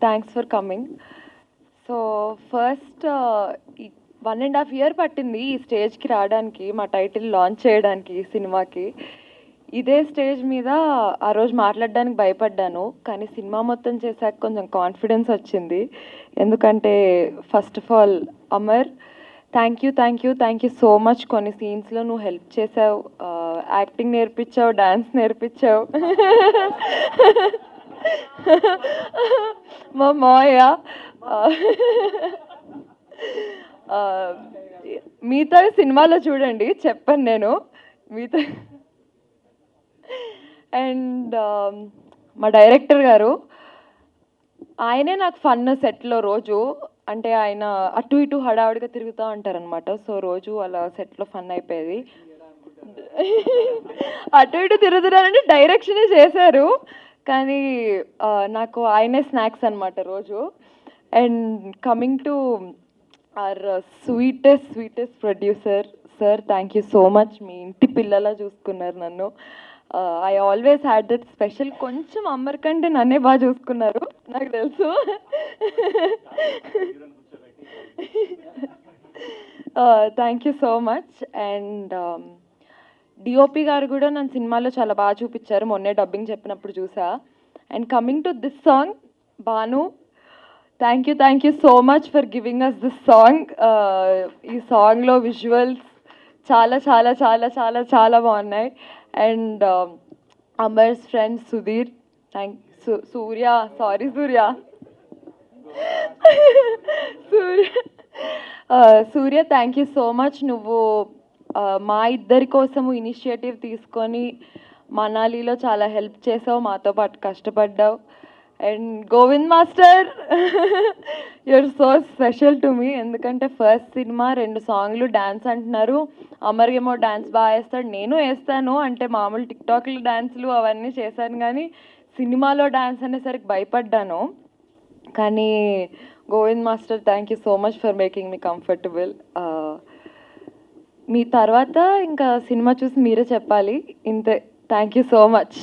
Thanks for coming. So first 1.5 year పట్టింది ఈ స్టేజ్కి రావడానికి, మా టైటిల్ లాంచ్ చేయడానికి ఈ సినిమాకి. ఇదే స్టేజ్ మీద ఆ రోజు మాట్లాడడానికి భయపడ్డాను, కానీ సినిమా మొత్తం చేశాక కొంచెం కాన్ఫిడెన్స్ వచ్చింది. ఎందుకంటే first of all Amar, thank you so much. కొన్ని సీన్స్లో నువ్వు హెల్ప్ చేసావు, యాక్టింగ్ నేర్పించావు, డాన్స్ నేర్పించావు. మా మాయ మిగతా సినిమాలో చూడండి, చెప్పాను నేను మిగతా. అండ్ మా డైరెక్టర్ గారు, ఆయనే నాకు ఫన్ సెట్లో రోజు. అంటే ఆయన అటు ఇటు హడావుడిగా తిరుగుతూ ఉంటారనమాట. సో రోజు అలా సెట్లో ఫన్ అయిపోయేది. అటు ఇటు తిరుగుతున్నారంటే డైరెక్షనే చేశారు, కానీ నాకు ఆయనే స్నాక్స్ అనమాట రోజు. And coming to our sweetest producer sir, thank you so much. మీ ఇంటి పిల్లలా చూసుకున్నారు నన్ను. I always had that special. కొంచెం అమ్మర్ కంటే నన్నే బాగా చూసుకున్నారు, నాకు తెలుసు. Thank you so much. And DOP గారు కూడా నన్ను సినిమాలో చాలా బాగా చూపించారు, మొన్నే డబ్బింగ్ చెప్పినప్పుడు చూసా. And coming to this song, Bhanu, thank you so much for giving us this song. ఈ సాంగ్లో విజువల్స్ చాలా చాలా చాలా చాలా చాలా బాగున్నాయి. And Amar's friend Sudheer, Surya Surya thank you so much. నువ్వు మా ఇద్దరి కోసము ఇనిషియేటివ్ తీసుకొని మనాలిలో చాలా హెల్ప్ చేసావు, మాతో పాటు కష్టపడ్డావు. And Govind master, you're so special to me. ఎందుకంటే ఫస్ట్ సినిమా 2 సాంగ్లు డ్యాన్స్ అంటున్నారు, అమర్ ఏమో డ్యాన్స్ బాగా వేస్తాడు, నేను వేస్తాను. అంటే మామూలు టిక్టాక్లు డ్యాన్స్లు అవన్నీ చేశాను, కానీ సినిమాలో డ్యాన్స్ అనేసరికి భయపడ్డాను. కానీ Govind master, thank you so much for making me comfortable. మీ తర్వాత ఇంకా సినిమా చూసి మీరే చెప్పాలి. ఇంతే, థ్యాంక్ యూ సో మచ్.